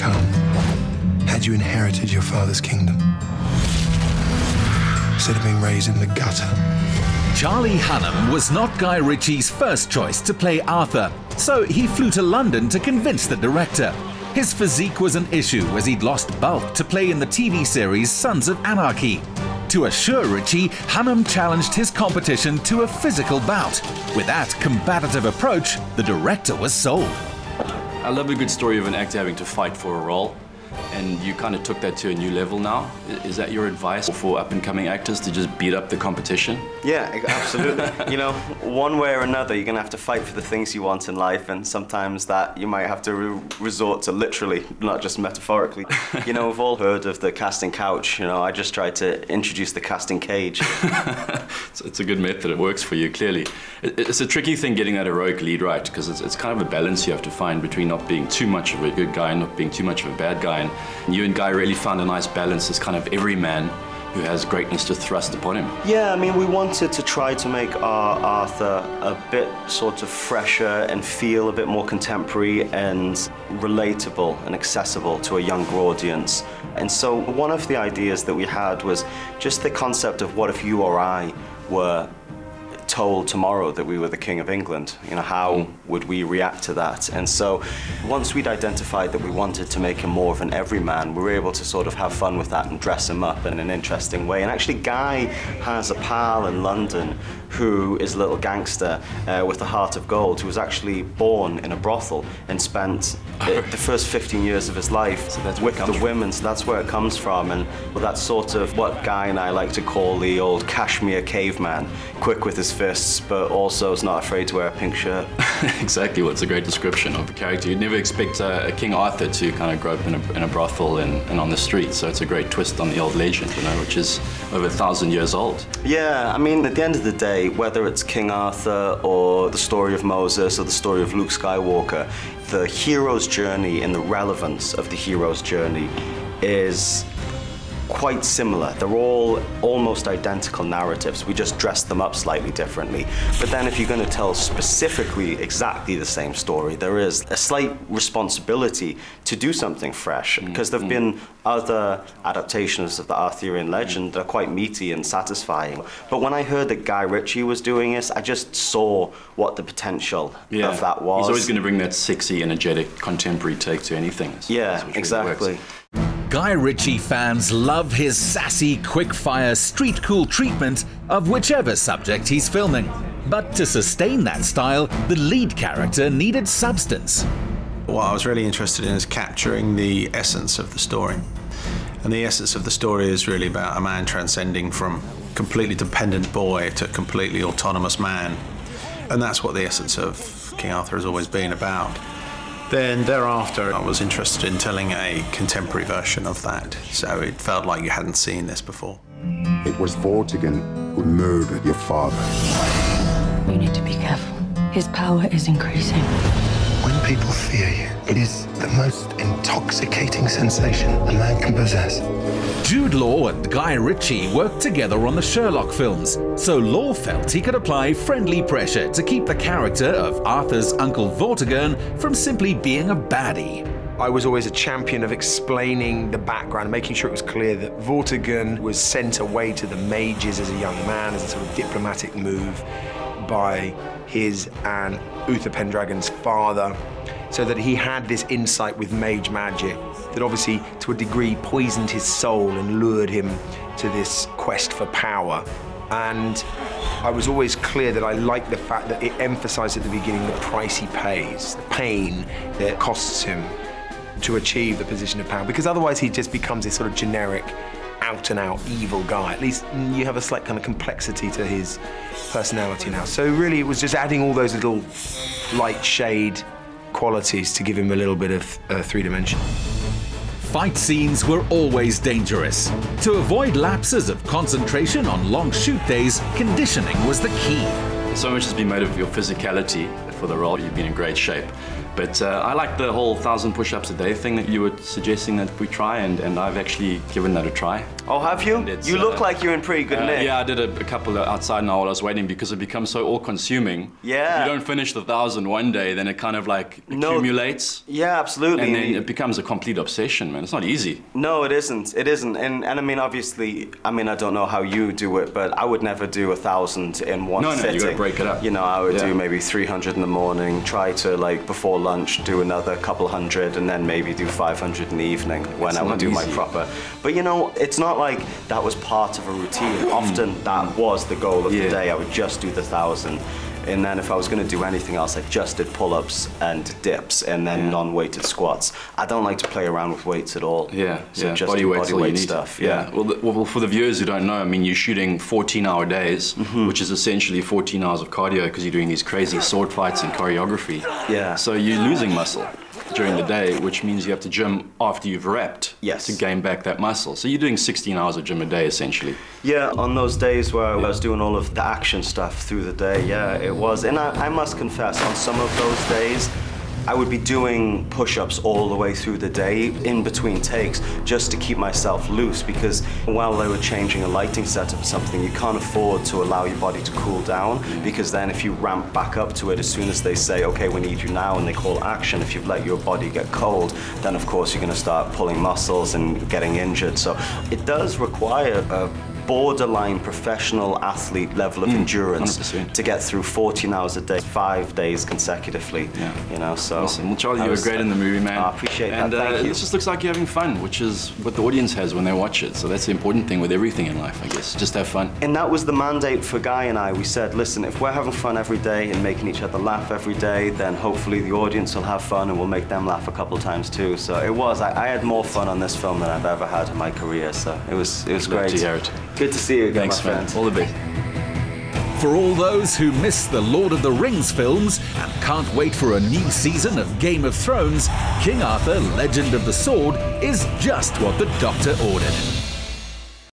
become had you inherited your father's kingdom, instead of being raised in the gutter? Charlie Hunnam was not Guy Ritchie's first choice to play Arthur, so he flew to London to convince the director. His physique was an issue as he'd lost bulk to play in the TV series Sons of Anarchy. To assure Ritchie, Hunnam challenged his competition to a physical bout. With that combative approach, the director was sold. I love a good story of an actor having to fight for a role, and you kind of took that to a new level now. Is that your advice for up-and-coming actors, to just beat up the competition? Yeah, absolutely. You know, one way or another, you're going to have to fight for the things you want in life, and sometimes that you might have to resort to literally, not just metaphorically. You know, we've all heard of the casting couch. You know, I just tried to introduce the casting cage. It's a good method. It works for you, clearly. It's a tricky thing getting that heroic lead right, because it's kind of a balance you have to find between not being too much of a good guy and not being too much of a bad guy. And you and Guy really found a nice balance as kind of every man who has greatness to thrust upon him. Yeah, I mean, we wanted to try to make our Arthur a bit sort of fresher and feel a bit more contemporary and relatable and accessible to a younger audience. And so one of the ideas that we had was just the concept of what if you or I were told tomorrow that we were the King of England. You know, how would we react to that? And so once we'd identified that we wanted to make him more of an everyman, we were able to sort of have fun with that and dress him up in an interesting way. And actually Guy has a pal in London who is a little gangster with a heart of gold, who was actually born in a brothel and spent the first 15 years of his life with the women. So that's where it comes from. And well, that's sort of what Guy and I like to call the old Kashmir caveman. Quick with his fists, but also is not afraid to wear a pink shirt. Exactly. Well, it's a great description of the character. You'd never expect a King Arthur to kind of grow up in a brothel and on the street. So it's a great twist on the old legend, you know, which is over 1,000 years old. Yeah, I mean, at the end of the day, whether it's King Arthur or the story of Moses or the story of Luke Skywalker, the hero's journey and the relevance of the hero's journey is quite similar. They're all almost identical narratives. We just dress them up slightly differently. But then if you're going to tell specifically exactly the same story, there is a slight responsibility to do something fresh, because there have been other adaptations of the Arthurian legend that are quite meaty and satisfying. But when I heard that Guy Ritchie was doing this, I just saw what the potential of that was. He's always going to bring that sexy, energetic, contemporary take to anything. Yeah, exactly. Guy Ritchie fans love his sassy, quick-fire, street-cool treatment of whichever subject he's filming. But to sustain that style, the lead character needed substance. What I was really interested in is capturing the essence of the story. And the essence of the story is really about a man transcending from completely dependent boy to completely autonomous man. And that's what the essence of King Arthur has always been about. Then thereafter, I was interested in telling a contemporary version of that, so it felt like you hadn't seen this before. It was Vortigern who murdered your father. You need to be careful. His power is increasing. When people fear you, it is the most intoxicating sensation a man can possess. Jude Law and Guy Ritchie worked together on the Sherlock films, so Law felt he could apply friendly pressure to keep the character of Arthur's uncle Vortigern from simply being a baddie. I was always a champion of explaining the background, making sure it was clear that Vortigern was sent away to the mages as a young man, as a sort of diplomatic move by his and Uther Pendragon's father, so that he had this insight with mage magic that obviously, to a degree, poisoned his soul and lured him to this quest for power. And I was always clear that I liked the fact that it emphasized at the beginning the price he pays, the pain that it costs him to achieve the position of power, because otherwise he just becomes this sort of generic, out-and-out evil guy. At least you have a slight kind of complexity to his personality now. So really it was just adding all those little light shade qualities to give him a little bit of three-dimension. Fight scenes were always dangerous. To avoid lapses of concentration on long shoot days, conditioning was the key. So much has been made of your physicality for the role. You've been in great shape. But I like the whole 1,000 push-ups a day thing that you were suggesting that we try, and I've actually given that a try. Oh, have you? You look like you're in pretty good nick. Yeah, I did a couple outside now while I was waiting because it becomes so all-consuming. Yeah. If you don't finish the 1,000 one day, then it kind of like accumulates. Yeah, absolutely. And then it becomes a complete obsession, man. It's not easy. No, it isn't. It isn't. And I mean, obviously, I don't know how you do it, but I would never do 1,000 in one sitting. No, you gotta break it up. You know, I would do maybe 300 in the morning, try to, like, before lunch, do another couple hundred, and then maybe do 500 in the evening when I would do my proper. But, you know, it's not like that was part of a routine. Often that was the goal of the day. I would just do the 1,000. And then if I was going to do anything else, I just did pull-ups and dips and then non-weighted squats. I don't like to play around with weights at all. So just body weight stuff. Well, for the viewers who don't know, I mean, you're shooting 14-hour days, which is essentially 14 hours of cardio because you're doing these crazy sword fights and choreography. So you're losing muscle during the day, which means you have to gym after you've repped to gain back that muscle. So you're doing 16 hours of gym a day, essentially. Yeah, on those days where I was doing all of the action stuff through the day, it was. And I must confess, on some of those days, I would be doing push-ups all the way through the day, in between takes, just to keep myself loose, because while they were changing a lighting setup or something, you can't afford to allow your body to cool down, because then if you ramp back up to it, as soon as they say, okay, we need you now, and they call action, if you've let your body get cold, then of course you're going to start pulling muscles and getting injured. So it does require a borderline professional athlete level of endurance 100%. to get through 14 hours a day, 5 days consecutively. You know, so. Awesome. Well, Charlie, you were great in the movie, man. I appreciate that. Thank you. This just looks like you're having fun, which is what the audience has when they watch it. So that's the important thing with everything in life, I guess. Just have fun. And that was the mandate for Guy and I. We said, listen, if we're having fun every day and making each other laugh every day, then hopefully the audience will have fun and we'll make them laugh a couple times too. So it was. I had more fun on this film than I've ever had in my career. So it was great. Glad to hear it. Good to see you again. Thanks, man. All the best. For all those who miss the Lord of the Rings films and can't wait for a new season of Game of Thrones, King Arthur, Legend of the Sword is just what the Doctor ordered.